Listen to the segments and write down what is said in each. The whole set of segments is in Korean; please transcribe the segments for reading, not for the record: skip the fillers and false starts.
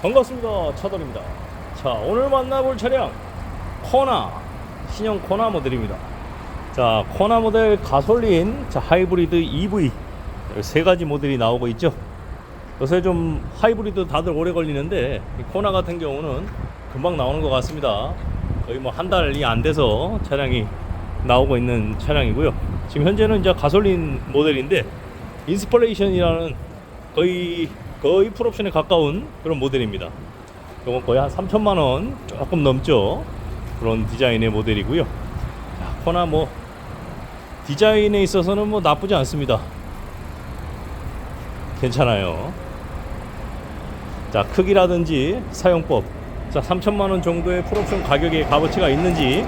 반갑습니다. 차돌입니다. 자, 오늘 만나볼 차량 코나, 신형 코나 모델입니다. 자, 코나 모델 가솔린, 자, 하이브리드 EV 세 가지 모델이 나오고 있죠. 요새 좀 하이브리드 다들 오래 걸리는데 이 코나 같은 경우는 금방 나오는 것 같습니다. 거의 뭐 한 달이 안 돼서 차량이 나오고 있는 차량이고요. 지금 현재는 이제 가솔린 모델인데 인스펄레이션이라는 거의 풀옵션에 가까운 그런 모델입니다. 이건 거의 한 3천만원 조금 넘죠. 그런 디자인의 모델이고요. 자, 코나 뭐 디자인에 있어서는 뭐 나쁘지 않습니다. 괜찮아요. 자, 크기라든지 사용법, 자, 3천만원 정도의 풀옵션 가격에 값어치가 있는지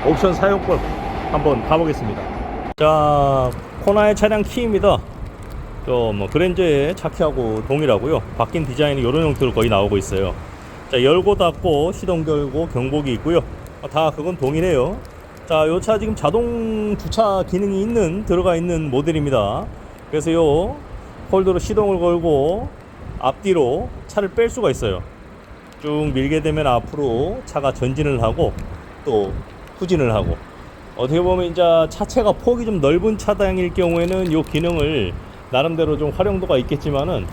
옵션 사용법 한번 가보겠습니다. 자, 코나의 차량 키입니다. 뭐 그랜저의 차키하고 동일하고요. 바뀐 디자인이 이런 형태로 거의 나오고 있어요. 자, 열고 닫고 시동 걸고 경보기 있고요. 다 그건 동일해요. 자, 요 차 지금 자동 주차 기능이 들어가 있는 모델입니다. 그래서 요 홀더로 시동을 걸고 앞뒤로 차를 뺄 수가 있어요. 쭉 밀게 되면 앞으로 차가 전진을 하고 또 후진을 하고, 어떻게 보면 이제 차체가 폭이 좀 넓은 차량일 경우에는 요 기능을 나름대로 좀 활용도가 있겠지만은,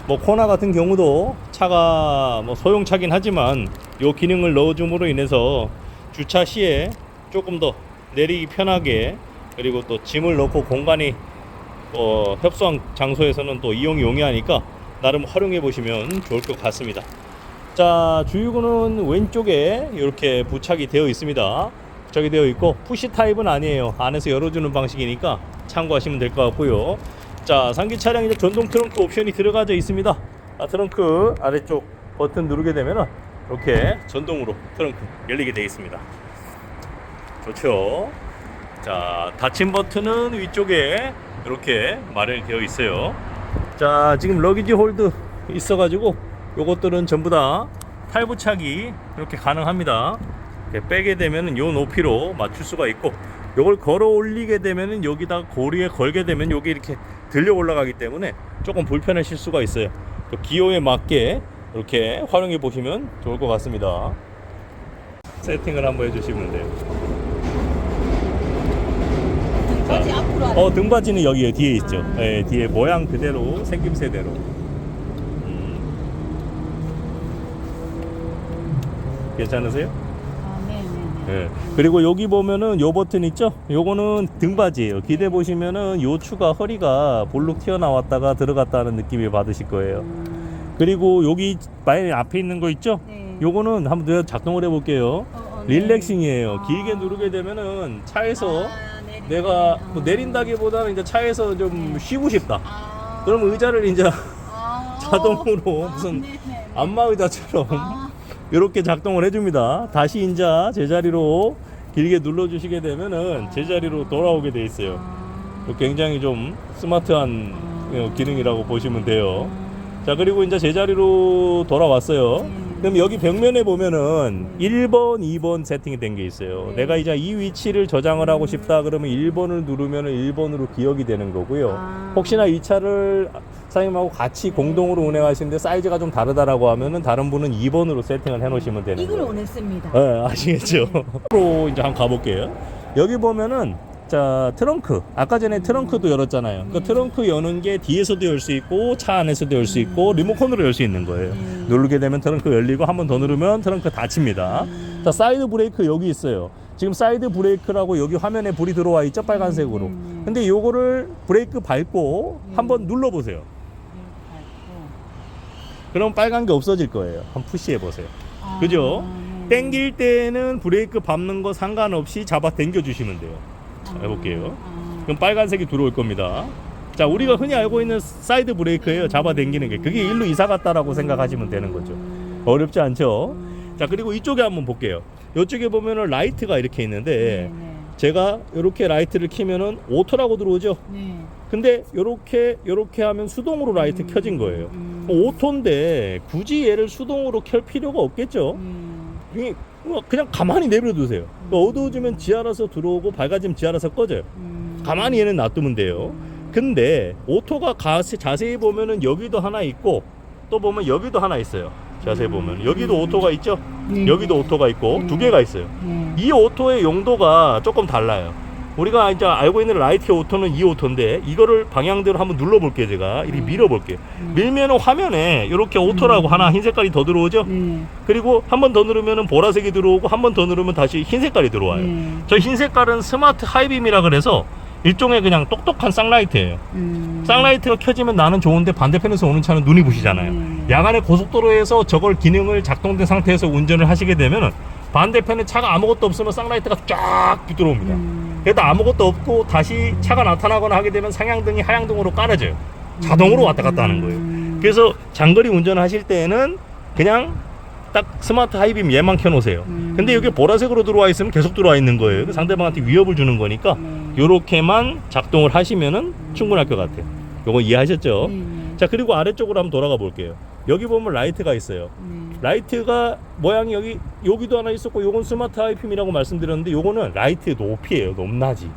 뭐 코나 같은 경우도 차가 뭐 소형차긴 하지만 요 기능을 넣어줌으로 인해서 주차 시에 조금 더 내리기 편하게, 그리고 또 짐을 넣고 공간이 협소한 장소에서는 또 이용이 용이하니까 나름 활용해 보시면 좋을 것 같습니다. 자, 주유구는 왼쪽에 이렇게 부착이 되어 있습니다. 부착이 되어 있고 푸시 타입은 아니에요. 안에서 열어주는 방식이니까 참고하시면 될 것 같고요. 자, 상기 차량 이제 전동 트렁크 옵션이 들어가져 있습니다. 트렁크 아래쪽 버튼 누르게 되면은 이렇게 전동으로 트렁크 열리게 되어 있습니다. 좋죠. 자, 닫힘 버튼은 위쪽에 이렇게 마련이 되어 있어요. 자, 지금 러기지 홀드 있어가지고 요것들은 전부 다 탈부착이 이렇게 가능합니다. 이렇게 빼게 되면은 요 높이로 맞출 수가 있고, 요걸 걸어 올리게 되면은 여기다가 고리에 걸게 되면 여기 이렇게 들려 올라가기 때문에 조금 불편하실 수가 있어요. 또 기호에 맞게 이렇게 활용해 보시면 좋을 것 같습니다. 세팅을 한번 해주시면 돼요. 등받이 앞으로 하는. 등받이는 여기 뒤에 있죠. 네, 뒤에 모양 그대로 생김새대로. 괜찮으세요? 네. 그리고 여기 보면은 요 버튼 있죠? 요거는 등받이에요. 기대 보시면은 요 추가 허리가 볼록 튀어나왔다가 들어갔다 하는 느낌을 받으실 거예요. 그리고 여기 맨 앞에 있는 거 있죠? 네. 요거는 한번 더 작동을 해볼게요. 네. 릴렉싱이에요. 길게 누르게 되면은 차에서 내가 뭐 내린다기보다는 이제 차에서 좀 쉬고 싶다. 그럼 의자를 이제 자동으로 무슨 안마 의자처럼 이렇게 작동을 해줍니다. 다시 이제 제자리로 길게 눌러주시게 되면은 제자리로 돌아오게 돼 있어요. 굉장히 좀 스마트한 기능이라고 보시면 돼요. 자, 그리고 이제 제자리로 돌아왔어요. 그럼 여기 벽면에 보면은 1번, 2번 세팅이 된 게 있어요. 내가 이제 이 위치를 저장을 하고 싶다 그러면 1번을 누르면은 1번으로 기억이 되는 거고요. 혹시나 이 차를 사장님하고 같이 공동으로 운행하시는데 사이즈가 좀 다르다라고 하면은 다른 분은 2번으로 세팅을 해 놓으시면 되는 거예요. 이걸 원했습니다. 네, 아시겠죠? 앞으로 이제 한번 가볼게요. 여기 보면은 자, 트렁크, 아까 전에 트렁크도 열었잖아요. 그 트렁크 여는 게 뒤에서도 열 수 있고 차 안에서도 열 수 있고 리모컨으로 열 수 있는 거예요. 누르게 되면 트렁크 열리고 한 번 더 누르면 트렁크 닫힙니다. 자, 사이드 브레이크 여기 있어요. 지금 사이드 브레이크라고 여기 화면에 불이 들어와 있죠? 빨간색으로. 근데 요거를 브레이크 밟고 한번 눌러보세요. 그럼 빨간 게 없어질 거예요. 한번 푸시해 보세요. 그죠? 땡길 때는 브레이크 밟는 거 상관없이 잡아 당겨 주시면 돼요. 자, 해볼게요. 그럼 빨간색이 들어올 겁니다. 자, 우리가 흔히 알고 있는 사이드 브레이크예요. 잡아 당기는 게. 그게 일로 이사 갔다라고 생각하시면 되는 거죠. 어렵지 않죠? 자, 그리고 이쪽에 한번 볼게요. 이쪽에 보면은 라이트가 이렇게 있는데 제가 이렇게 라이트를 켜면은 오토라고 들어오죠? 근데 요렇게 하면 수동으로 라이트 켜진 거예요. 오토인데 굳이 얘를 수동으로 켤 필요가 없겠죠? 그냥 가만히 내버려두세요. 어두워지면 지 알아서 들어오고 밝아지면 지 알아서 꺼져요. 가만히 얘는 놔두면 돼요. 근데 오토가 자세히 보면은 여기도 하나 있고 또 보면 여기도 하나 있어요. 자세히 보면 여기도 오토가 있죠. 네. 여기도 오토가 있고 네. 두 개가 있어요. 네. 이 오토의 용도가 조금 달라요. 우리가 이제 알고 있는 라이트 오토는 이 오토인데 이거를 방향대로 한번 눌러볼게요. 제가 이렇게 밀어볼게요. 밀면은 화면에 이렇게 오토라고 하나 흰 색깔이 더 들어오죠. 네. 그리고 한 번 더 누르면은 보라색이 들어오고 한 번 더 누르면 다시 흰 색깔이 들어와요. 네. 저 흰 색깔은 스마트 하이빔이라 그래서 일종의 그냥 똑똑한 쌍라이트예요. 쌍라이트가 켜지면 나는 좋은데 반대편에서 오는 차는 눈이 부시잖아요. 야간에 고속도로에서 저걸 기능을 작동된 상태에서 운전을 하시게 되면은 반대편에 차가 아무것도 없으면 쌍라이트가 쫙 들어옵니다. 그래도 아무것도 없고 다시 차가 나타나거나 하게 되면 상향등이 하향등으로 깔아져요. 자동으로 왔다 갔다 하는 거예요. 그래서 장거리 운전을 하실 때는 그냥 딱 스마트 하이빔 얘만 켜놓으세요. 근데 여기 보라색으로 들어와 있으면 계속 들어와 있는 거예요. 상대방한테 위협을 주는 거니까 요렇게만 작동을 하시면은 충분할 것 같아요. 요거 이해하셨죠? 자, 그리고 아래쪽으로 한번 돌아가 볼게요. 여기 보면 라이트가 있어요. 라이트가 모양이 여기도 하나 있었고 요건 스마트 하이빔이라고 말씀드렸는데 요거는 라이트의 높이에요. 높낮이.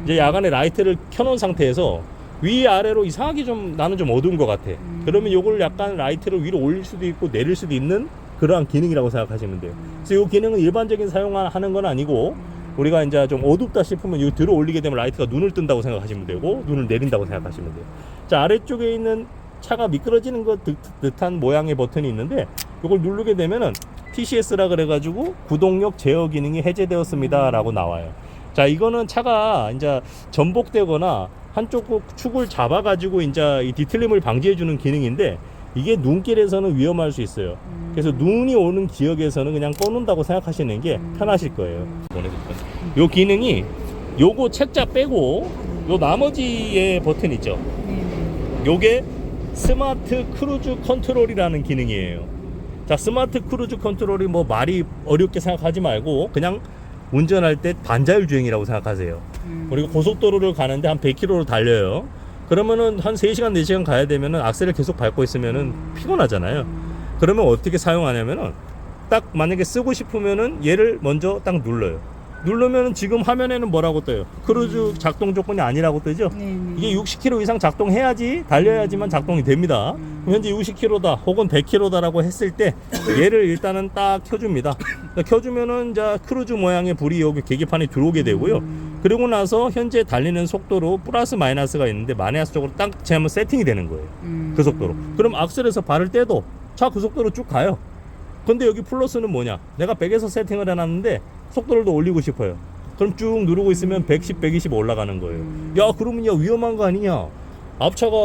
이제 야간에 라이트를 켜놓은 상태에서 위아래로 이상하게 나는 좀 어두운 것 같아. 그러면 요걸 약간 라이트를 위로 올릴 수도 있고 내릴 수도 있는 그러한 기능이라고 생각하시면 돼요. 그래서 요 기능은 일반적인 사용하는 건 아니고 우리가 이제 좀 어둡다 싶으면 요 들어 올리게 되면 라이트가 눈을 뜬다고 생각하시면 되고 눈을 내린다고 생각하시면 돼요. 자, 아래쪽에 있는 차가 미끄러지는 것 듯한 모양의 버튼이 있는데 이걸 누르게 되면은 TCS라 그래가지고 구동력 제어 기능이 해제되었습니다 라고 나와요. 자, 이거는 차가 이제 전복되거나 한쪽 축을 잡아가지고 이제 이 뒤틀림을 방지해주는 기능인데 이게 눈길에서는 위험할 수 있어요. 그래서 눈이 오는 지역에서는 그냥 꺼놓는다고 생각하시는 게 편하실 거예요. 요 기능이 요거 책자 빼고 요 나머지의 버튼 있죠. 요게 스마트 크루즈 컨트롤이라는 기능이에요. 자, 스마트 크루즈 컨트롤이 뭐 말이 어렵게 생각하지 말고 그냥 운전할 때 반자율 주행이라고 생각하세요. 우리가 고속도로를 가는데 한 100km로 달려요. 그러면은 한 3시간 4시간 가야 되면은 악셀을 계속 밟고 있으면은 피곤하잖아요. 그러면 어떻게 사용하냐면은 딱 만약에 쓰고 싶으면은 얘를 먼저 딱 눌러요. 누르면은 지금 화면에는 뭐라고 떠요? 크루즈 작동 조건이 아니라고 뜨죠? 이게 60km 이상 작동해야지 달려야지만 작동이 됩니다. 그럼 현재 60km다 혹은 100km다라고 했을 때 얘를 일단은 딱 켜줍니다. 켜주면은 이제 크루즈 모양의 불이 여기 계기판에 들어오게 되고요. 그리고 나서 현재 달리는 속도로 플러스 마이너스가 있는데 마이너스 쪽으로 딱 제하면 세팅이 되는 거예요. 그 속도로. 그럼 악셀에서 발을 떼도 차 그 속도로 쭉 가요. 근데 여기 플러스는 뭐냐? 내가 100에서 세팅을 해놨는데 속도를 더 올리고 싶어요. 그럼 쭉 누르고 있으면 110, 120 올라가는 거예요. 야, 그러면 야 위험한 거 아니냐? 앞차가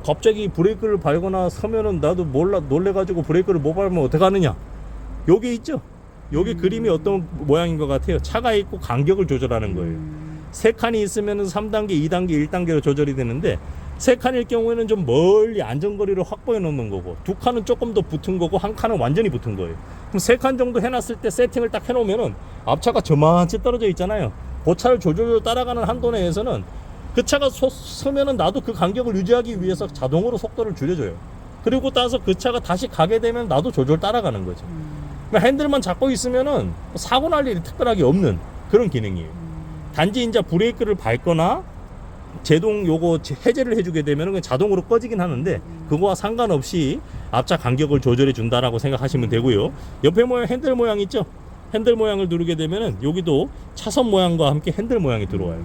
갑자기 브레이크를 밟거나 서면은 나도 놀래가지고 브레이크를 못 밟으면 어떡하느냐? 요게 있죠? 요게 그림이 어떤 모양인 것 같아요. 차가 있고 간격을 조절하는 거예요. 세 칸이 있으면 3단계, 2단계, 1단계로 조절이 되는데 세 칸일 경우에는 좀 멀리 안전거리를 확보해 놓는 거고 두 칸은 조금 더 붙은 거고 한 칸은 완전히 붙은 거예요. 그럼 세 칸 정도 해놨을 때 세팅을 딱 해놓으면은 앞차가 저만치 떨어져 있잖아요. 그 차를 졸졸 따라가는 한도 내에서는 그 차가 서면은 나도 그 간격을 유지하기 위해서 자동으로 속도를 줄여줘요. 그리고 따라서 그 차가 다시 가게 되면 나도 졸졸 따라가는 거죠. 핸들만 잡고 있으면은 사고 날 일이 특별하게 없는 그런 기능이에요. 단지 이제 브레이크를 밟거나 제동 요거 해제를 해주게 되면 자동으로 꺼지긴 하는데 그거와 상관없이 앞차 간격을 조절해 준다라고 생각하시면 되고요. 옆에 모양 핸들 모양 있죠? 핸들 모양을 누르게 되면은 여기도 차선 모양과 함께 핸들 모양이 들어와요.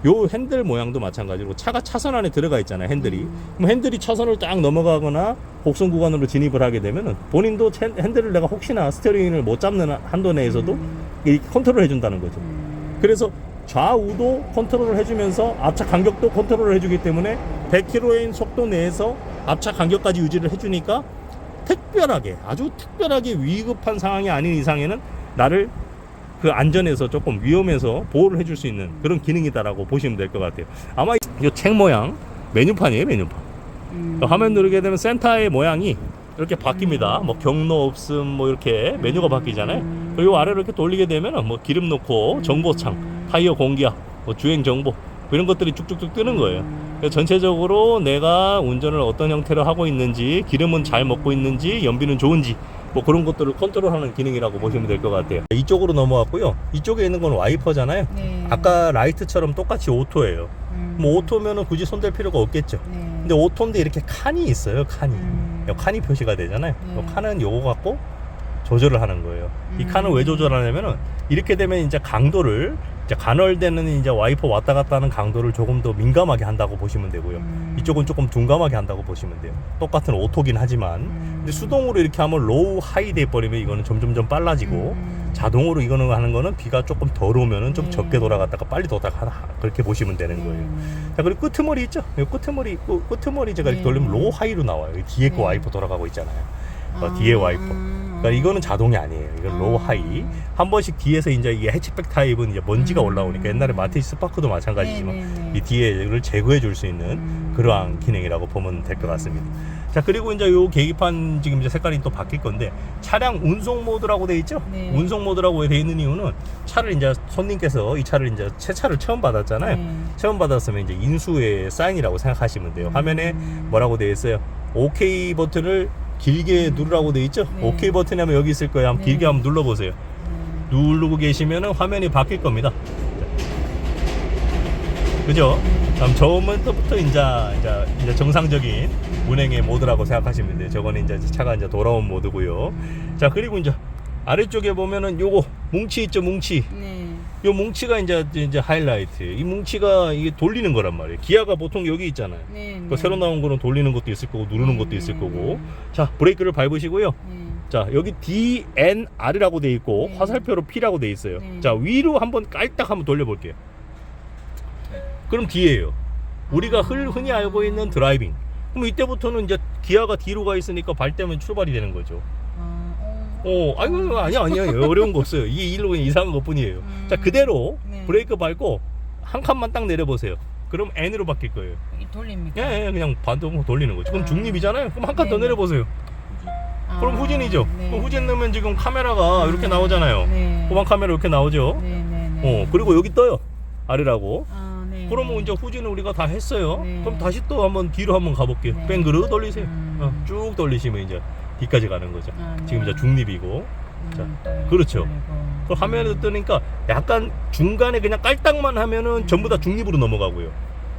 요 핸들 모양도 마찬가지로 차가 차선 안에 들어가 있잖아요. 핸들이. 그럼 핸들이 차선을 딱 넘어가거나 곡선 구간으로 진입을 하게 되면은 본인도 핸들을 내가 혹시나 스티어링을 못 잡는 한도 내에서도 이렇게 컨트롤 해준다는 거죠. 그래서 좌우도 컨트롤을 해주면서 앞차 간격도 컨트롤을 해주기 때문에 100km의 속도 내에서 앞차 간격까지 유지를 해주니까 특별하게 아주 특별하게 위급한 상황이 아닌 이상에는 나를 그 안전에서 조금 위험해서 보호를 해줄 수 있는 그런 기능이다라고 보시면 될 것 같아요. 아마 이 책 모양 메뉴판이에요. 메뉴판. 화면 누르게 되면 센터의 모양이 이렇게 바뀝니다. 뭐 경로 없음 뭐 이렇게 메뉴가 바뀌잖아요. 그리고 아래로 이렇게 돌리게 되면 뭐 기름 넣고 정보창 타이어 공기압, 뭐 주행 정보 이런 것들이 쭉쭉쭉 뜨는 거예요. 그래서 전체적으로 내가 운전을 어떤 형태로 하고 있는지, 기름은 잘 먹고 있는지, 연비는 좋은지 뭐 그런 것들을 컨트롤하는 기능이라고 보시면 될 것 같아요. 이쪽으로 넘어왔고요. 이쪽에 있는 건 와이퍼잖아요. 네. 아까 라이트처럼 똑같이 오토예요. 뭐 오토면은 굳이 손댈 필요가 없겠죠. 네. 근데 오토인데 이렇게 칸이 있어요. 칸이. 요 칸이 표시가 되잖아요. 네. 요 칸은 요거 갖고 조절을 하는 거예요. 이 칸은 왜 조절하냐면은 이렇게 되면 이제 강도를 이제 간헐되는 이제 와이퍼 왔다 갔다 하는 강도를 조금 더 민감하게 한다고 보시면 되고요. 이쪽은 조금 둔감하게 한다고 보시면 돼요. 똑같은 오토긴 하지만 근데 수동으로 이렇게 하면 로우 하이 돼 버리면 이거는 점점점 빨라지고 자동으로 이거는 하는 거는 비가 조금 덜 오면은 좀 네. 적게 돌아갔다가 빨리 돌아가다 그렇게 보시면 되는 거예요. 자, 그리고 끄트머리 있죠? 이 끄트머리 제가 이렇게 네. 돌리면 로우 하이로 나와요. 이 뒤에 거 네. 와이퍼 돌아가고 있잖아요. 뒤에 와이퍼. 그러니까 이거는 자동이 아니에요. 이건 로우 하이. 한 번씩 뒤에서 이제 이게 해치백 타입은 이제 먼지가 올라오니까 옛날에 마티즈 스파크도 마찬가지지만 이 뒤에를 제거해 줄 수 있는 그러한 기능이라고 보면 될 것 같습니다. 자, 그리고 이제 요 계기판 지금 이제 색깔이 또 바뀔 건데 차량 운송 모드라고 돼 있죠? 네. 운송 모드라고 돼 있는 이유는 차를 이제 손님께서 이 차를 이제 새 차를 처음 받았잖아요. 네. 처음 받았으면 이제 인수의 사인이라고 생각하시면 돼요. 화면에 뭐라고 돼 있어요? OK 버튼을 길게 누르라고 돼 있죠? 네. OK 버튼이 하면 여기 있을 거예요. 한번 네. 길게 한번 눌러보세요. 누르고 계시면은 화면이 바뀔 겁니다. 그죠? 그럼 저부터 이제 정상적인 운행의 모드라고 생각하시면 돼요. 저거는 이제 차가 이제 돌아온 모드고요. 자, 그리고 이제 아래쪽에 보면은 요거 뭉치 있죠, 뭉치. 네. 요 뭉치가 이제 하이라이트. 이 뭉치가 이게 돌리는 거란 말이에요. 기아가 보통 여기 있잖아요. 네. 그 새로 나온 거는 돌리는 것도 있을 거고 누르는 것도 있을 거고. 자, 브레이크를 밟으시고요. 네. 자, 여기 DNR이라고 돼 있고 네. 화살표로 P라고 돼 있어요. 네. 자, 위로 한번 깔딱 한번 돌려볼게요. 그럼 D예요. 우리가 흔히 알고 있는 드라이빙. 그럼 이때부터는 이제 기아가 뒤로 가 있으니까 발 떼면 출발이 되는 거죠. 아이고, 아니야. 어려운 거 없어요. 이게 일로 그냥 이상한 것 뿐이에요. 자, 그대로 네. 브레이크 밟고 한 칸만 딱 내려보세요. 그럼 N으로 바뀔 거예요. 돌립니까? 예, 그냥 반동 돌리는 거죠. 그럼 중립이잖아요. 그럼 한 칸 더 네. 내려보세요. 그럼 후진이죠. 네. 그럼 후진 넣으면 지금 카메라가 이렇게 나오잖아요. 네. 후방 카메라 이렇게 나오죠. 네. 그리고 여기 떠요. 아래라고. 네. 그러면 이제 후진을 우리가 다 했어요. 네. 그럼 다시 또 한번 뒤로 한번 가볼게요. 네. 뺑그르 돌리세요. 쭉 돌리시면 이제 뒤까지 가는 거죠. 네. 지금 이제 중립이고. 자, 그렇죠. 그럼 화면에 뜨니까 약간 중간에 그냥 깔딱만 하면은 전부 다 중립으로 넘어가고요.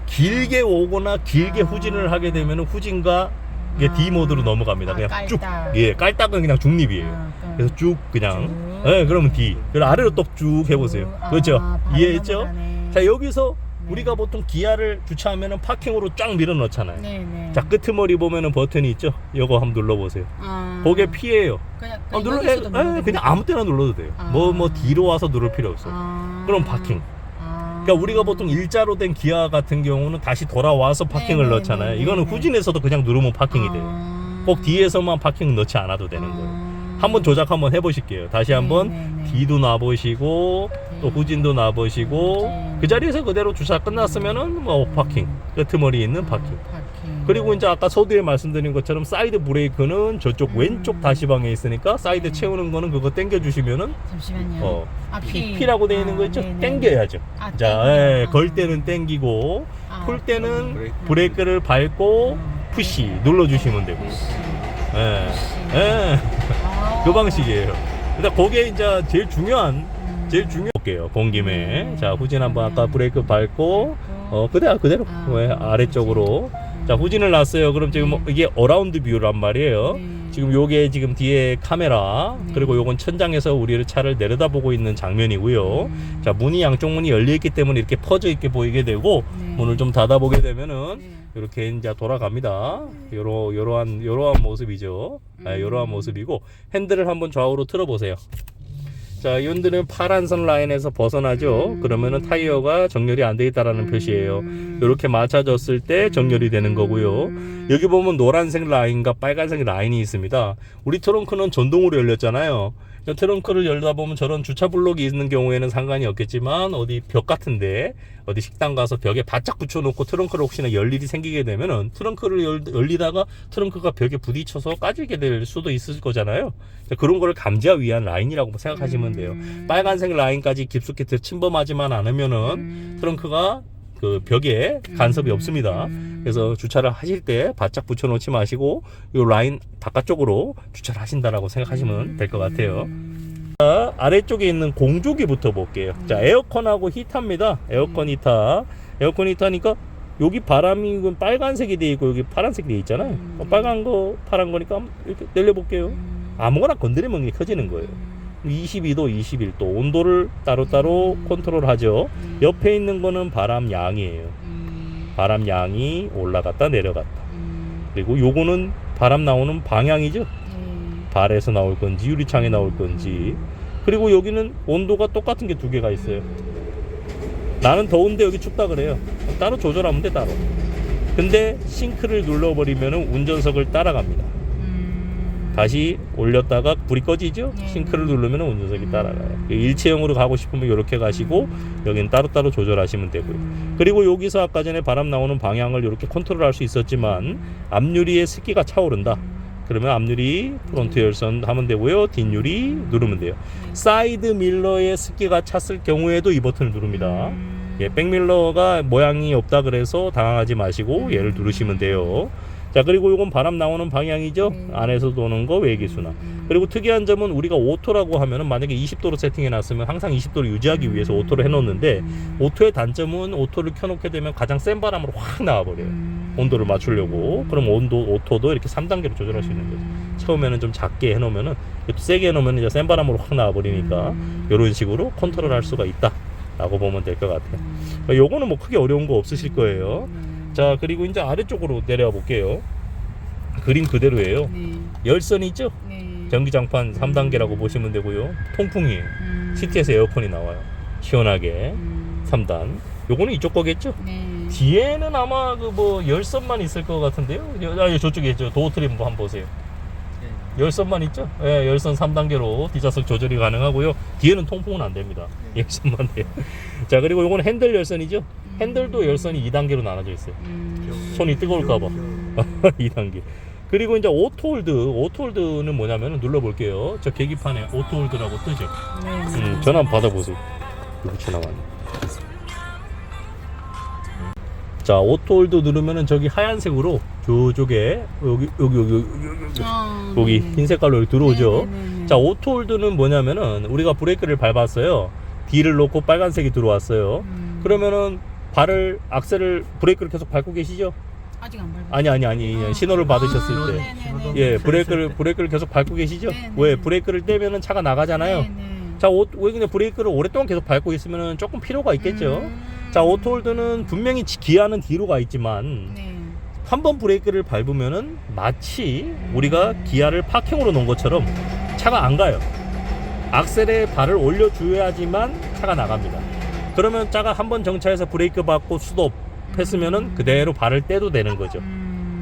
길게 오거나 길게 후진을 하게 되면은 후진과 이게 D 모드로 넘어갑니다. 그냥 쭉. 깔딱. 예, 깔딱은 그냥 중립이에요. 그래서 쭉 그냥. 예, 그러면 D. 그리고 아래로 또 쭉 해보세요. 그렇죠? 이해했죠? 자, 여기서 우리가 보통 기아를 주차하면은 파킹으로 쫙 밀어 넣잖아요. 네네. 자, 끄트머리 보면은 버튼이 있죠? 이거 한번 눌러보세요. 그게 P예요. 그냥 아무 때나 눌러도 돼요. 뭐 뒤로 와서 누를 필요 없어. 그럼 파킹. 그러니까 우리가 보통 일자로 된 기아 같은 경우는 다시 돌아와서 파킹을 네네네. 넣잖아요. 이거는 후진에서도 그냥 누르면 파킹이 돼요. 꼭 뒤에서만 파킹 넣지 않아도 되는 거예요. 한번 조작 한번 해보실게요. 다시 한번 D도 놔보시고 또 후진도 놔보시고 그 자리에서 그대로 주차 끝났으면은 뭐 파킹, 끄트머리 있는 파킹. 그리고 이제 아까 서두에 말씀드린 것처럼 사이드 브레이크는 저쪽 왼쪽 다시방에 있으니까 사이드 채우는 거는 그거 당겨 주시면은 잠시만요. P라고 되어 있는 거 있죠? 당겨야죠. 자, 예, 걸 때는 당기고 풀 때는 브레이크를 밟고 푸시 눌러 주시면 되고요. 예. 그 방식이에요. 일단 그게 이제 제일 중요한 볼게요. 본 김에. 자, 후진 한번 아까 브레이크 밟고 그대로 왜 아래쪽으로. 자, 후진을 놨어요. 그럼 지금 이게 어라운드 뷰란 말이에요. 지금 요게 지금 뒤에 카메라, 그리고 요건 천장에서 우리를 차를 내려다보고 있는 장면이고요. 자, 문이 양쪽 문이 열려 있기 때문에 이렇게 퍼져 있게 보이게 되고 문을 좀 닫아보게 되면은 이렇게 이제 돌아갑니다. 요러한 모습이죠. 요러한 모습이고 핸들을 한번 좌우로 틀어보세요. 자, 이 흔들은 파란선 라인에서 벗어나죠. 그러면은 타이어가 정렬이 안 돼 있다라는 표시예요. 이렇게 맞춰졌을 때 정렬이 되는 거고요. 여기 보면 노란색 라인과 빨간색 라인이 있습니다. 우리 트렁크는 전동으로 열렸잖아요. 트렁크를 열다 보면 저런 주차 블록이 있는 경우에는 상관이 없겠지만 어디 벽 같은데 어디 식당 가서 벽에 바짝 붙여놓고 트렁크를 혹시나 열 일이 생기게 되면은 트렁크를 열리다가 트렁크가 벽에 부딪혀서 까지게 될 수도 있을 거잖아요. 그런 거를 감지하기 위한 라인이라고 생각하시면 돼요. 빨간색 라인까지 깊숙이 침범하지만 않으면은 트렁크가 그 벽에 간섭이 없습니다. 그래서 주차를 하실 때 바짝 붙여놓지 마시고 이 라인 바깥쪽으로 주차를 하신다라고 생각하시면 될 것 같아요. 자, 아래쪽에 있는 공조기부터 볼게요. 자, 에어컨하고 히터입니다. 에어컨 히터. 에어컨 히터니까 여기 바람이 빨간색이 돼 있고 여기 파란색이 돼 있잖아요. 빨간 거 파란 거니까 이렇게 내려볼게요. 아무거나 건드리면 이게 켜지는 거예요. 22도, 21도 온도를 따로따로 컨트롤하죠. 옆에 있는 거는 바람 양이에요. 바람 양이 올라갔다 내려갔다. 그리고 요거는 바람 나오는 방향이죠. 발에서 나올 건지 유리창에 나올 건지. 그리고 여기는 온도가 똑같은 게 두 개가 있어요. 나는 더운데 여기 춥다 그래요. 따로 조절하면 돼 따로. 근데 싱크를 눌러버리면 운전석을 따라갑니다. 다시 올렸다가 불이 꺼지죠. 싱크를 누르면 운전석이 따라가요. 일체형으로 가고 싶으면 이렇게 가시고 여기는 따로따로 조절하시면 되고요. 그리고 여기서 아까 전에 바람 나오는 방향을 이렇게 컨트롤할 수 있었지만 앞유리에 습기가 차오른다. 그러면 앞유리 프론트 열선 하면 되고요. 뒷유리 누르면 돼요. 사이드 밀러에 습기가 찼을 경우에도 이 버튼을 누릅니다. 예, 백밀러가 모양이 없다 그래서 당황하지 마시고 얘를 누르시면 돼요. 자, 그리고 이건 바람 나오는 방향이죠. 안에서 도는 거 외기수나. 그리고 특이한 점은 우리가 오토라고 하면은 만약에 20도로 세팅해 놨으면 항상 20도를 유지하기 위해서 오토로 해 놓는데 오토의 단점은 오토를 켜놓게 되면 가장 센 바람으로 확 나와버려요. 온도를 맞추려고. 그럼 오토도 이렇게 3단계로 조절할 수 있는 거죠. 처음에는 좀 작게 해 놓으면은 또 세게 해 놓으면 이제 센 바람으로 확 나와버리니까 이런 식으로 컨트롤 할 수가 있다 라고 보면 될 것 같아요. 요거는 뭐 크게 어려운 거 없으실 거예요. 자, 그리고 이제 아래쪽으로 내려와 볼게요. 그림 그대로예요. 열선이 있죠? 전기장판 3단계라고 보시면 되고요. 통풍이에요. 시트에서 에어컨이 나와요. 시원하게 3단. 요거는 이쪽 거겠죠? 뒤에는 아마 그 뭐 열선만 있을 것 같은데요. 저쪽에 있죠. 도어 트림 한번 보세요. 열선만 있죠? 예, 열선 3단계로 뒷좌석 조절이 가능하고요. 뒤에는 통풍은 안 됩니다. 열선만 돼요. 자, 그리고 요거는 핸들 열선이죠? 핸들도 열선이 2단계로 나눠져 있어요. 손이 뜨거울까봐. 2단계. 그리고 이제 오토홀드. 오토홀드는 뭐냐면 눌러볼게요. 저 계기판에 오토홀드라고 뜨죠? 전화 한번 받아보세요. 여기 전화 왔네. 자, 오토홀드 누르면은 저기 하얀색으로 저쪽에 여기 흰 색깔로 여기 들어오죠. 자, 오토홀드는 뭐냐면은 우리가 브레이크를 밟았어요. D를 놓고 빨간색이 들어왔어요. 그러면은 악셀을 브레이크를 계속 밟고 계시죠? 아직 안 밟았어요. 아니. 신호를 받으셨을 때. 예, 브레이크를 계속 밟고 계시죠? 왜? 브레이크를 떼면은 차가 나가잖아요. 자, 왜 그냥 브레이크를 오랫동안 계속 밟고 있으면은 조금 필요가 있겠죠? 자, 오토홀드는 분명히 기아는 뒤로 가 있지만 한 번 브레이크를 밟으면은 마치 우리가 기아를 파킹으로 놓은 것처럼 차가 안 가요. 악셀에 발을 올려줘야지만 차가 나갑니다. 그러면 차가 한 번 정차해서 브레이크 밟고 스톱 했으면은 그대로 발을 떼도 되는 거죠.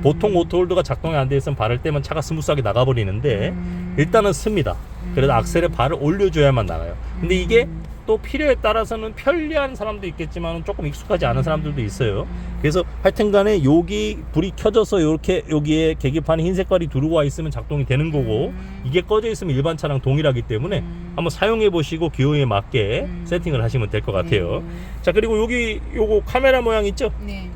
보통 오토홀드가 작동이 안 돼 있으면 발을 떼면 차가 스무스하게 나가버리는데 일단은 씁니다. 그래서 악셀에 발을 올려줘야만 나가요. 근데 이게 또 필요에 따라서는 편리한 사람도 있겠지만 조금 익숙하지 않은 사람들도 있어요. 그래서 하여튼간에 여기 불이 켜져서 이렇게 여기에 계기판에 흰 색깔이 들어와 있으면 작동이 되는 거고 이게 꺼져 있으면 일반 차랑 동일하기 때문에 한번 사용해 보시고 기호에 맞게 세팅을 하시면 될 것 같아요. 자, 그리고 요거 카메라 모양 있죠?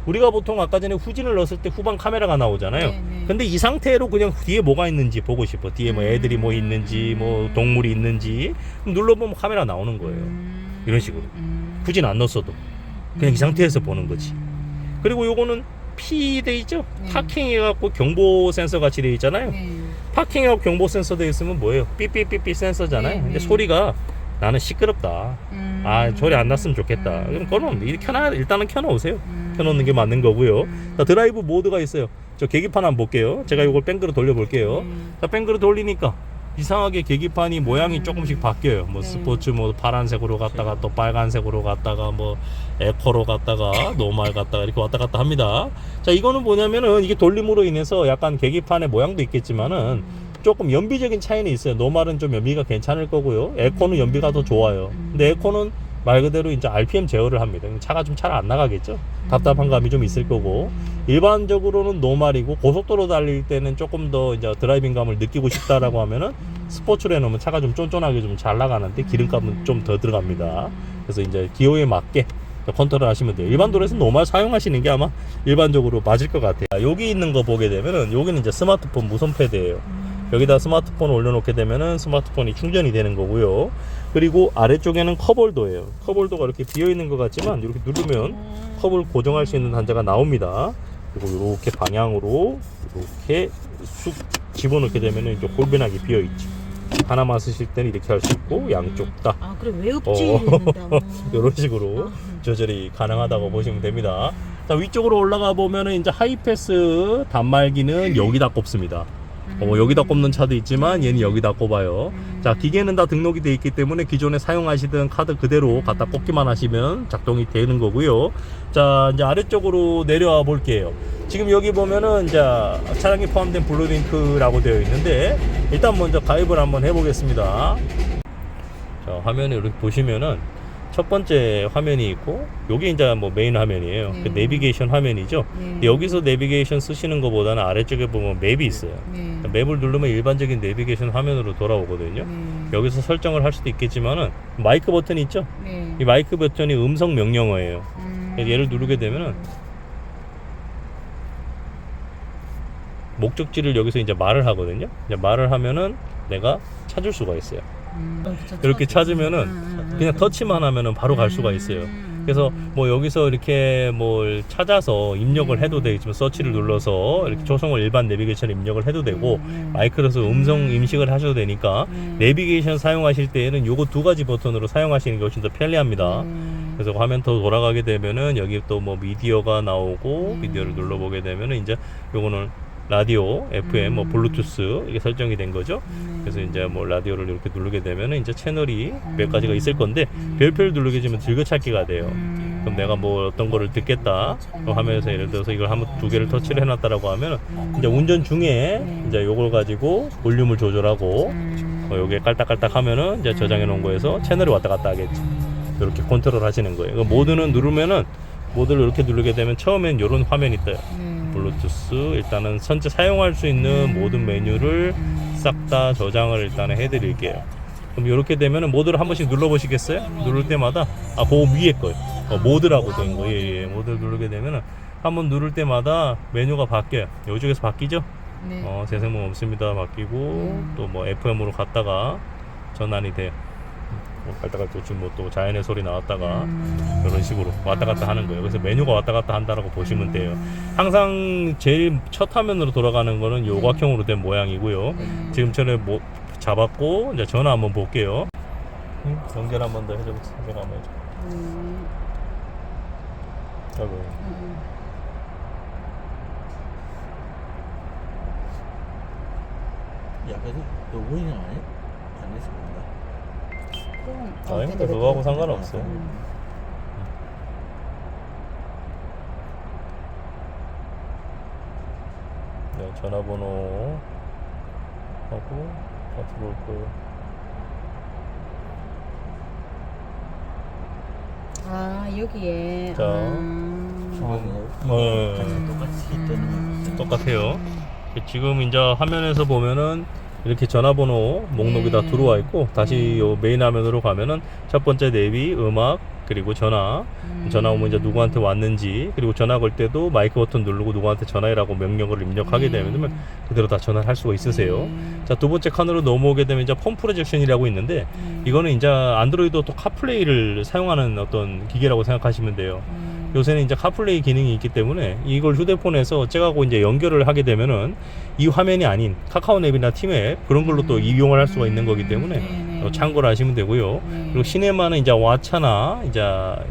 우리가 보통 아까 전에 후진을 넣었을 때 후방 카메라가 나오잖아요. 근데 이 상태로 그냥 뒤에 뭐가 있는지 보고 싶어. 뒤에 뭐 애들이 뭐 있는지 뭐 동물이 있는지 눌러보면 카메라 나오는 거예요. 이런 식으로 후진 안 넣었어도 그냥 이 상태에서 보는 거지. 그리고 요거는 P 돼 있죠? 파킹 해갖고 경보 센서 같이 돼 있잖아요. 파킹 해갖고 경보 센서 돼 있으면 뭐예요? 삐삐삐삐 센서잖아요. 근데 소리가 나는 시끄럽다. 소리 안 났으면 좋겠다. 그럼 일단은 켜놓으세요. 켜놓는 게 맞는 거고요. 자, 드라이브 모드가 있어요. 저 계기판 한번 볼게요. 제가 이걸 뺑그로 돌려볼게요. 자, 뺑그로 돌리니까 이상하게 계기판이 모양이 조금씩 바뀌어요. 뭐 스포츠 뭐 파란색으로 갔다가 또 빨간색으로 갔다가 뭐 에코로 갔다가 노말 갔다가 이렇게 왔다 갔다 합니다. 자, 이거는 뭐냐면은 이게 돌림으로 인해서 약간 계기판의 모양도 있겠지만은 조금 연비적인 차이는 있어요. 노말은 좀 연비가 괜찮을 거고요. 에코는 연비가 더 좋아요. 근데 에코는 말 그대로 이제 RPM 제어를 합니다. 차가 좀 잘 안 나가겠죠. 답답한 감이 좀 있을 거고, 일반적으로는 노말이고 고속도로 달릴 때는 조금 더 이제 드라이빙 감을 느끼고 싶다라고 하면은 스포츠로 해놓으면 차가 좀 쫀쫀하게 좀 잘 나가는데 기름값은 좀 더 들어갑니다. 그래서 이제 기호에 맞게 컨트롤 하시면 돼요. 일반 도로에서 노멀 사용하시는 게 아마 일반적으로 맞을 것 같아요. 여기 있는 거 보게 되면은 여기는 이제 스마트폰 무선 패드예요. 여기다 스마트폰을 올려놓게 되면은 스마트폰이 충전이 되는 거고요. 그리고 아래쪽에는 컵홀더예요. 컵홀더가 이렇게 비어 있는 것 같지만 이렇게 누르면 컵을 고정할 수 있는 단자가 나옵니다. 그리고 이렇게 방향으로 이렇게 쑥 집어넣게 되면은 이제 골변하게 비어 있죠. 하나만 쓰실 때는 이렇게 할 수 있고 양쪽 다 아, 그래 왜 없지? 이랬는데. 이런 식으로 조절이 가능하다고 보시면 됩니다. 자, 위쪽으로 올라가 보면은 이제 하이패스 단말기는 여기다 꼽습니다. 여기다 꼽는 차도 있지만 얘는 여기다 꼽아요. 자, 기계는 다 등록이 돼 있기 때문에 기존에 사용하시던 카드 그대로 갖다 꽂기만 하시면 작동이 되는 거고요. 자, 이제 아래쪽으로 내려와 볼게요. 지금 여기 보면은 이제 차량에 포함된 블루링크라고 되어 있는데 일단 먼저 가입을 한번 해보겠습니다. 자, 화면에 이렇게 보시면은 첫 번째 화면이 있고 요게 이제 뭐 메인 화면이에요. 그 내비게이션 화면이죠. 여기서 내비게이션 쓰시는 것보다는 아래쪽에 보면 맵이 있어요. 맵을 누르면 일반적인 내비게이션 화면으로 돌아오거든요. 여기서 설정을 할 수도 있겠지만은 마이크 버튼이 있죠. 이 마이크 버튼이 음성 명령어예요. 얘를 누르게 되면은 목적지를 여기서 이제 말을 하거든요. 이제 말을 하면은 내가 찾을 수가 있어요. 이렇게 찾으면은 그냥 터치만 하면은 바로 갈 수가 있어요. 그래서 뭐 여기서 이렇게 뭘 찾아서 입력을 해도 되겠지만 서치를 눌러서 이렇게 조성을 일반 내비게이션 입력을 해도 되고 마이크로서 음성 인식을 하셔도 되니까 내비게이션 사용하실 때에는 요거 두 가지 버튼으로 사용하시는 게 훨씬 더 편리합니다. 그래서 화면 더 돌아가게 되면은 여기 또 뭐 미디어가 나오고 미디어를 눌러보게 되면은 이제 요거는 라디오, FM, 뭐 블루투스 이게 설정이 된 거죠. 그래서 이제 뭐 라디오를 이렇게 누르게 되면은 이제 채널이 몇 가지가 있을 건데 별표를 누르게 되면 즐겨찾기가 돼요. 그럼 내가 뭐 어떤 거를 듣겠다 하면서 예를 들어서 이걸 한번 두 개를 터치를 해놨다라고 하면 이제 운전 중에 이제 요걸 가지고 볼륨을 조절하고 요게 깔딱깔딱 하면은 이제 저장해 놓은 거에서 채널이 왔다 갔다 하겠지. 이렇게 컨트롤 하시는 거예요. 모드는 누르면은 모드를 이렇게 누르게 되면 처음엔 이런 화면이 떠요. 블루투스 일단은 선제 사용할 수 있는 모든 메뉴를 싹 다 저장을 일단은 해드릴게요. 그럼 이렇게 되면은 모드를 한 번씩 눌러보시겠어요? 누를 때마다 그 위에 거예요. 모드라고 된 거예요. 예, 모드를 누르게 되면은 한번 누를 때마다 메뉴가 바뀌어요. 이쪽에서 바뀌죠? 재생문 없습니다. 바뀌고 또 뭐 FM으로 갔다가 전환이 돼요. 깔딱깔딱 지금 뭐 또 자연의 소리 나왔다가 이런 식으로 왔다 갔다 하는 거예요. 그래서 메뉴가 왔다 갔다 한다라고 보시면 돼요. 항상 제일 첫 화면으로 돌아가는 거는 요각형으로 된 모양이고요. 지금 전에 뭐 잡았고 이제 전화 한번 볼게요. 연결 한번 더 해줘. 제가 한번 해줘. 아이고. 야, 그래도 로그인은 안 해서 그런가? 아닙니다. 그거하고 상관없어요. 네, 전화번호 하고 다 들어올 거예요. 아, 여기에. 자, 똑같이 뜨는 거. 똑같아요. 지금 이제 화면에서 보면은 이렇게 전화번호 목록이 다 들어와 있고 다시 요 메인 화면으로 가면은 첫 번째 내비, 음악, 그리고 전화 오면 이제 누구한테 왔는지, 그리고 전화 걸 때도 마이크 버튼 누르고 누구한테 전화해라고 명령어를 입력하게 되면 그대로 다 전화를 할 수가 있으세요. 자, 두 번째 칸으로 넘어오게 되면 이제 폰 프로젝션이라고 있는데 이거는 이제 안드로이드 또 카플레이를 사용하는 어떤 기계라고 생각하시면 돼요. 요새는 이제 카플레이 기능이 있기 때문에 이걸 휴대폰에서 째가고 이제 연결을 하게 되면은 이 화면이 아닌 카카오 앱이나 팀앱 그런 걸로 또 이용을 할 수가 있는 거기 때문에 참고를 하시면 되고요. 그리고 시네마는 이제 왓챠나 이제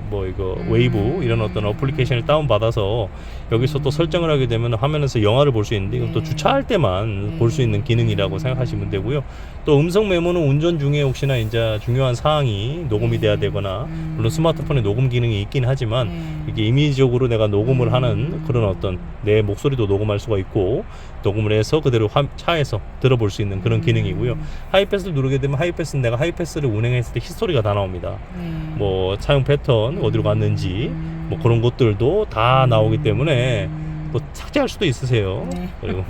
뭐 이거 웨이브 이런 어떤 어플리케이션을 다운 받아서 여기서 또 설정을 하게 되면 화면에서 영화를 볼 수 있는데 이건 또 주차할 때만 볼 수 있는 기능이라고 생각하시면 되고요. 또 음성 메모는 운전 중에 혹시나 이제 중요한 사항이 녹음이 돼야 되거나, 물론 스마트폰에 녹음 기능이 있긴 하지만 이게 임의적으로 내가 녹음을 하는 그런 어떤 내 목소리도 녹음할 수가 있고 녹음을 해서 그대로 차에서 들어볼 수 있는 그런 기능이고요. 하이패스를 누르게 되면 하이패스는 내가 하이패스를 운행했을 때 히스토리가 다 나옵니다. 뭐 사용 패턴 어디로 갔는지 뭐 그런 것들도 다 나오기 때문에 또 뭐 삭제할 수도 있으세요. 네. 그리고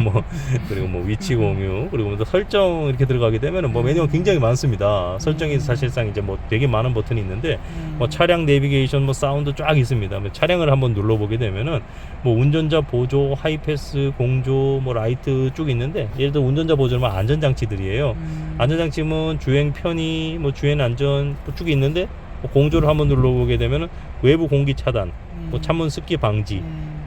뭐 위치 공유, 그리고 또 설정 이렇게 들어가게 되면은 뭐 메뉴가 굉장히 많습니다. 설정이 사실상 이제 뭐 되게 많은 버튼이 있는데 뭐 차량 내비게이션, 뭐 사운드 쫙 있습니다. 뭐 차량을 한번 눌러보게 되면은 뭐 운전자 보조, 하이패스, 공조, 뭐 라이트 쭉 있는데, 예를 들어 운전자 보조는 안전장치들이에요. 안전장치는 주행 편의, 뭐 주행 안전 쭉 있는데, 뭐 공조를 한번 눌러보게 되면은 외부 공기 차단, 뭐 창문 습기 방지,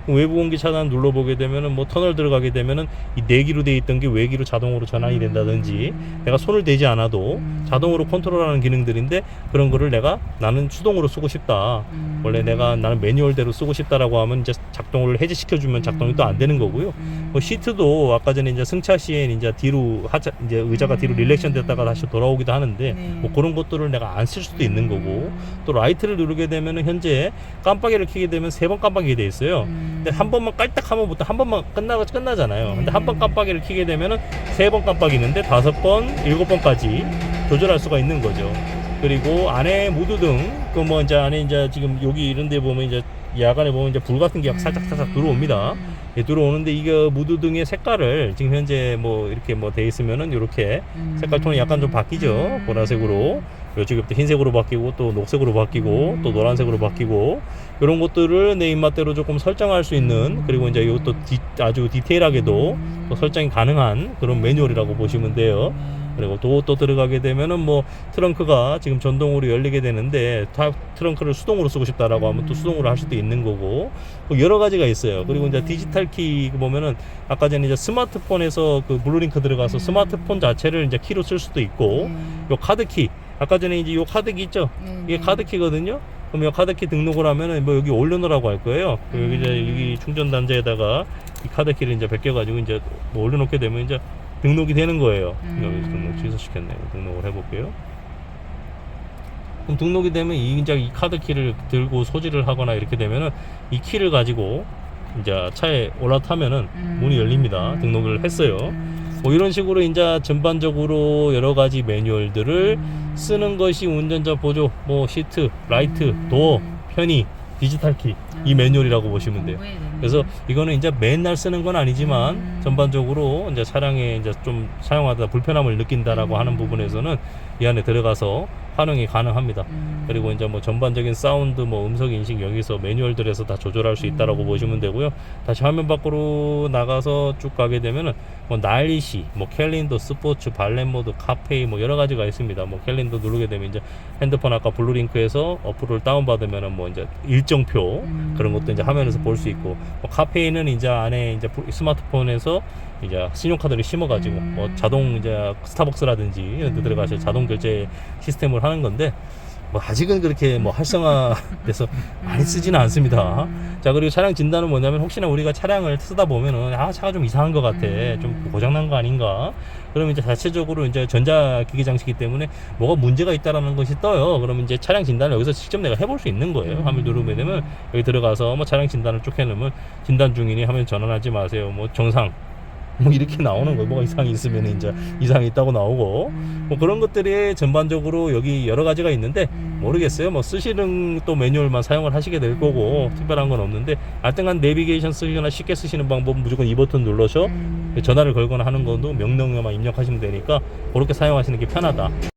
외부 공기 차단 눌러보게 되면은 뭐 터널 들어가게 되면은 이 내기로 돼 있던 게 외기로 자동으로 전환이 된다든지, 내가 손을 대지 않아도 자동으로 컨트롤하는 기능들인데, 그런 거를 나는 수동으로 쓰고 싶다, 원래 나는 매뉴얼대로 쓰고 싶다라고 하면 이제 작동을 해제시켜주면 작동이 또 안 되는 거고요. 뭐 시트도 아까 전에 이제 승차 시에 이제 뒤로 이제 의자가 뒤로 릴렉션 됐다가 다시 돌아오기도 하는데, 뭐 그런 것들을 내가 안 쓸 수도 있는 거고, 또 라이트를 누르게 되면은 현재 깜빡이를 켜게 되면 3번 깜빡이게 돼 있어요. 근데 한 번만 깔딱하면 보통 한 번만 끝나잖아요. 근데 한 번 깜빡이를 켜게 되면은 3번 깜빡이는데 5번, 7번까지 조절할 수가 있는 거죠. 그리고 안에 무드등, 그 뭐 이제 안에 이제 지금 여기 이런 데 보면 이제 야간에 보면 이제 불 같은 게 살짝 들어옵니다. 예, 들어오는데 이게 무드등의 색깔을 지금 현재 뭐 이렇게 뭐 돼 있으면은 이렇게 색깔 톤이 약간 좀 바뀌죠. 보라색으로, 지금부터 흰색으로 바뀌고 또 녹색으로 바뀌고 또 노란색으로 바뀌고, 이런 것들을 내 입맛대로 조금 설정할 수 있는, 그리고 이제 이것도 아주 디테일하게도 또 설정이 가능한 그런 매뉴얼이라고 보시면 돼요. 그리고 또 들어가게 되면은 뭐 트렁크가 지금 전동으로 열리게 되는데, 트렁크를 수동으로 쓰고 싶다라고 하면 또 수동으로 할 수도 있는 거고, 뭐 여러 가지가 있어요. 그리고 이제 디지털 키 보면은 아까 전에 이제 스마트폰에서 그 블루링크 들어가서 스마트폰 자체를 이제 키로 쓸 수도 있고, 요 카드 키, 아까 전에 이제 요 카드 키 있죠? 이게 카드 키거든요. 그럼 이 카드 키 등록을 하면은 뭐 여기 올려놓으라고 할 거예요. 여기 이제 여기 충전 단자에다가 이 카드 키를 이제 베껴가지고 이제 뭐 올려놓게 되면 이제 등록이 되는 거예요. 여기 등록 취소시켰네요. 등록을 해볼게요. 그럼 등록이 되면 이 카드 키를 들고 소지를 하거나 이렇게 되면은 이 키를 가지고 이제 차에 올라타면은 문이 열립니다. 등록을 했어요. 뭐 이런 식으로 이제 전반적으로 여러 가지 매뉴얼들을 쓰는 것이 운전자 보조, 뭐 시트, 라이트, 도어, 편의, 디지털 키, 이 매뉴얼이라고 보시면 돼요. 그래서 이거는 이제 맨날 쓰는 건 아니지만 전반적으로 이제 차량에 이제 좀 사용하다 불편함을 느낀다라고 하는 부분에서는 이 안에 들어가서 활용이 가능합니다. 그리고 이제 뭐 전반적인 사운드, 뭐 음성 인식 여기서 매뉴얼들에서 다 조절할 수 있다라고 보시면 되고요. 다시 화면 밖으로 나가서 쭉 가게 되면은 뭐 날씨, 뭐 캘린더, 스포츠, 발렛 모드, 카페이, 뭐 여러 가지가 있습니다. 뭐 캘린더 누르게 되면 이제 핸드폰 아까 블루링크에서 어플을 다운 받으면은 뭐 이제 일정표 그런 것도 이제 화면에서 볼 수 있고, 뭐 카페이는 이제 안에 이제 스마트폰에서 이제 신용카드를 심어가지고 뭐 자동 이제 스타벅스라든지 이런 데 들어가서 자동 결제 시스템을 하는 건데, 뭐 아직은 그렇게 뭐 활성화돼서 많이 쓰지는 않습니다. 자, 그리고 차량 진단은 뭐냐면, 혹시나 우리가 차량을 쓰다 보면은 차가 좀 이상한 것 같아, 좀 고장난 거 아닌가, 그러면 이제 자체적으로 이제 전자기기 장치이기 때문에 뭐가 문제가 있다라는 것이 떠요. 그러면 이제 차량 진단을 여기서 직접 내가 해볼 수 있는 거예요. 화면 누르게 되면 여기 들어가서 뭐 차량 진단을 쭉 해놓으면, 진단 중이니 하면 전환하지 마세요, 뭐 정상, 뭐 이렇게 나오는 거예요. 뭐가 이상이 있으면 이제 이상이 있다고 나오고, 뭐 그런 것들이 전반적으로 여기 여러 가지가 있는데, 모르겠어요. 뭐 쓰시는 또 매뉴얼만 사용을 하시게 될 거고 특별한 건 없는데, 알뜰한 내비게이션 쓰시거나 쉽게 쓰시는 방법은 무조건 이 버튼 눌러서 전화를 걸거나 하는 것도 명령어만 입력하시면 되니까 그렇게 사용하시는 게 편하다.